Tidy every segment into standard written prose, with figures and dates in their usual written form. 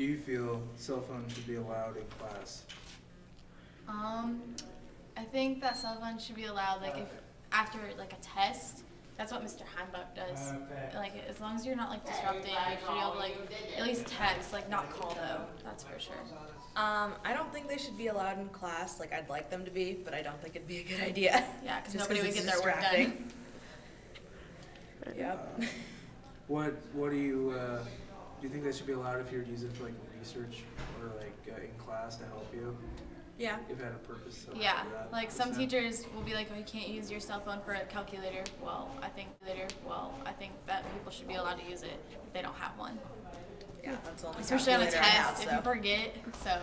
do you feel cell phones should be allowed in class? I think that cell phones should be allowed, like, if after like a test. That's what Mr. Heimbach does. Like, as long as you're not like disrupting, you should be able to like at least text, like not call though. That's for sure. I don't think they should be allowed in class. Like, I'd like them to be, but I don't think it'd be a good idea. Yeah, because nobody would get their work done. Yep. What do you think that should be allowed if you were to use it for like research or like in class to help you? Yeah. If it had a purpose. Yeah, like some teachers will be like, oh, you can't use your cell phone for a calculator. Well, I think that people should be allowed to use it if they don't have one. Yeah, that's the only especially on a calculator I have, test if you forget. So,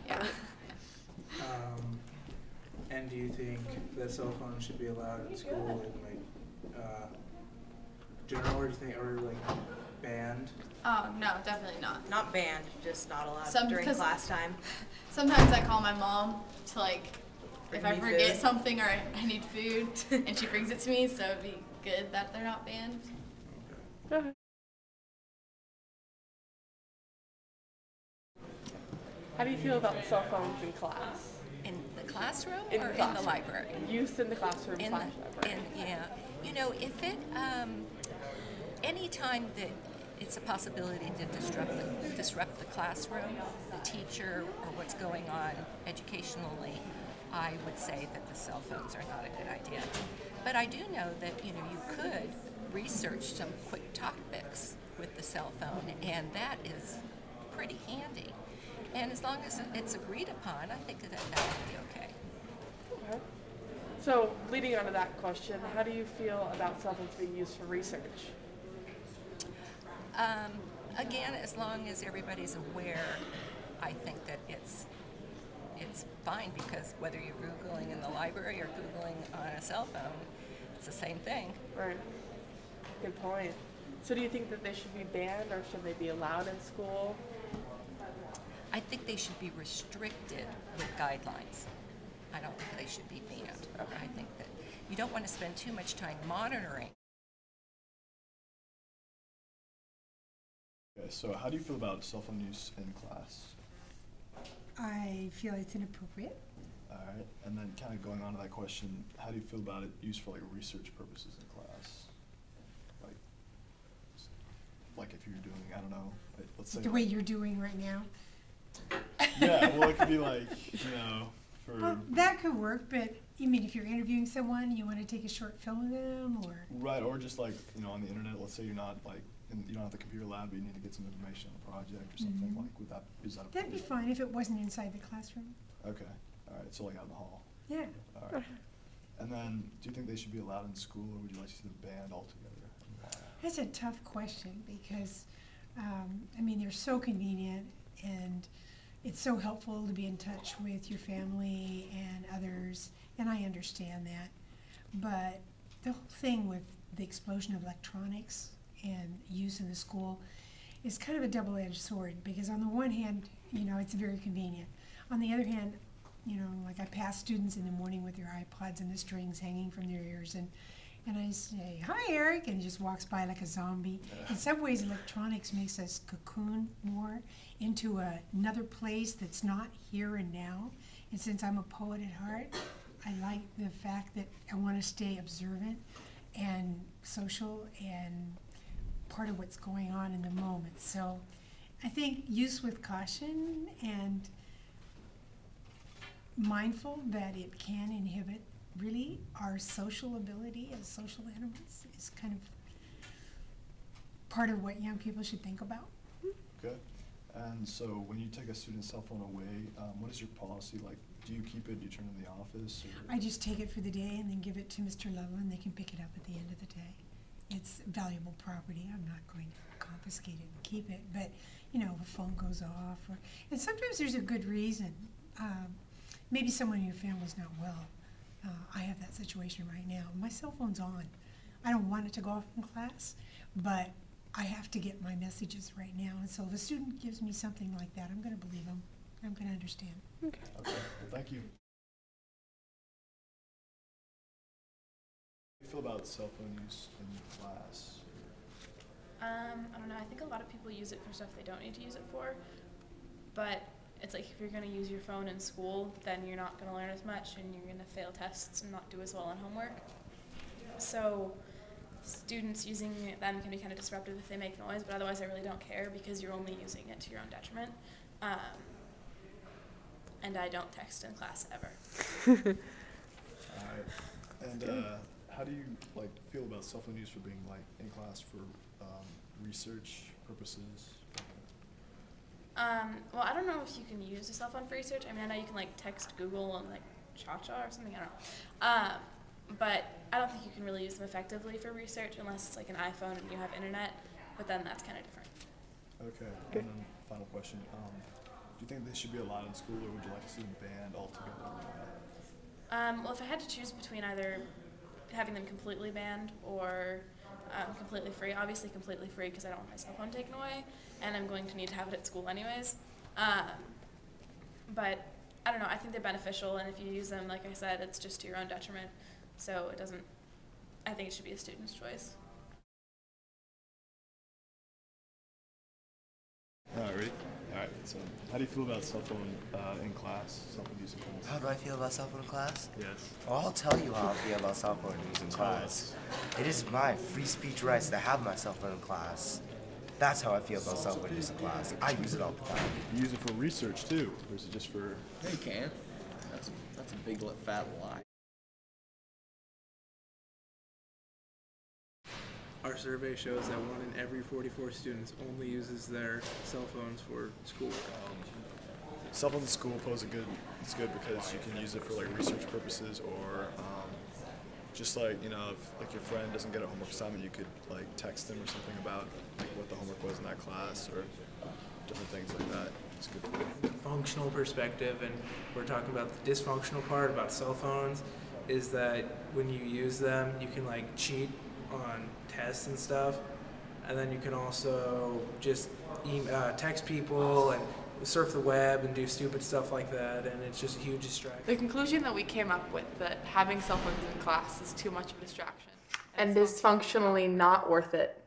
yeah. And do you think that cell phones should be allowed in school in like general, or do you think, or like banned? Oh no, definitely not. Not banned, just not allowed during class time. Sometimes I call my mom to like, Bring if I me forget food. something or I need food, and she brings it to me, so it'd be good that they're not banned. Okay. How do you feel about cell phones in class? In the classroom In or the in classroom. the library? Use in the classroom In slash the, library. yeah. You know, if it, any time that it's a possibility to disrupt the classroom, the teacher, or what's going on educationally, I would say that the cell phones are not a good idea. But I do know that, you know, you could research some quick topics with the cell phone, and that is pretty handy. And as long as it's agreed upon, I think that would be okay. Okay. So, leading on to that question, how do you feel about cell phones being used for research? Again, as long as everybody's aware, I think that it's fine, because whether you're Googling in the library or Googling on a cell phone, it's the same thing. Right. Good point. So do you think that they should be banned, or should they be allowed in school? I think they should be restricted with guidelines. I don't think they should be banned. Okay. I think that you don't want to spend too much time monitoring. Okay, so how do you feel about cell phone use in class? I feel it's inappropriate. All right, and then kind of going on to that question, how do you feel about it used for like research purposes in class? Like if you're doing, I don't know, like, let's say The way you're doing right now. yeah, well, it could be like, you know, for Well, that could work, but you mean if you're interviewing someone, you want to take a short film of them, or? right, or just like, you know, on the internet. Let's say you're not like you don't have the computer lab, but you need to get some information on a project or something. Mhm. Like, is that That'd be fine if it wasn't inside the classroom. Okay, all right, so like out in the hall. Yeah. All right. And then, do you think they should be allowed in school, or would you like to see them banned altogether? And why? That's a tough question because, I mean, they're so convenient and it's so helpful to be in touch with your family and others, and I understand that. But the whole thing with the explosion of electronics and use in the school is kind of a double-edged sword, because on the one hand, you know, it's very convenient. On the other hand, you know, like I pass students in the morning with their iPods and the strings hanging from their ears, and I say, "Hi, Eric," and he just walks by like a zombie. In some ways, electronics makes us cocoon more into another place that's not here and now. And since I'm a poet at heart, I like the fact that I want to stay observant and social and part of what's going on in the moment. So I think use with caution and mindful that it can inhibit really our social ability as social animals is kind of part of what young people should think about. Okay. And so when you take a student's cell phone away, what is your policy? Like, do you keep it, do you turn it in the office? Or? I just take it for the day and then give it to Mr. Loveland. They can pick it up at the end of the day. It's valuable property. I'm not going to confiscate it and keep it. But, you know, if a phone goes off, and sometimes there's a good reason. Maybe someone in your family's not well. I have that situation right now. My cell phone's on. I don't want it to go off in class, but I have to get my messages right now. And so if a student gives me something like that, I'm going to believe them. I'm going to understand. Okay. Okay, well, thank you. How do you feel about cell phone use in class? I don't know. I think a lot of people use it for stuff they don't need to use it for. but it's like if you're going to use your phone in school, then you're not going to learn as much and you're going to fail tests and not do as well on homework. So students using them can be kind of disruptive if they make noise, but otherwise I really don't care because you're only using it to your own detriment. And I don't text in class ever. Alright. And how do you like feel about cell phone use for being like in class for research purposes? Well, I don't know if you can use a cell phone for research. I mean, I know you can like text Google and like Cha-Cha or something, I don't know. But I don't think you can really use them effectively for research unless it's like an iPhone and you have internet, but then that's kind of different. Okay, and then final question. Do you think they should be allowed in school, or would you like to see them banned altogether? Well, if I had to choose between either having them completely banned or completely free, obviously completely free because I don't want my cell phone taken away, and I'm going to need to have it at school anyways. But I don't know, I think they're beneficial, and if you use them, like I said, it's just to your own detriment, so it doesn't, I think it should be a student's choice. Alright, so how do you feel about cell phone in class, cell phone use in class? How do I feel about cell phone in class? Yes. Well, I'll tell you how I feel about cell phone use in class. It is my free speech rights to have my cell phone in class. That's how I feel about cell phone use in class. I use it all the time. You use it for research too, or is it just for... Yeah, you can. That's a big fat lie. Our survey shows that 1 in every 44 students only uses their cell phones for schoolwork. Cell phones in school it's good because you can use it for like research purposes, or just like, you know, if like your friend doesn't get a homework assignment, you could like text them or something about like what the homework was in that class, or different things like that. It's good for you. Functional perspective, and we're talking about the dysfunctional part about cell phones, is that when you use them, you can like cheat on tests and stuff, and then you can also just text people and surf the web and do stupid stuff like that, and it's just a huge distraction. The conclusion that we came up with, that having cell phones in class is too much of a distraction and is functionally not worth it.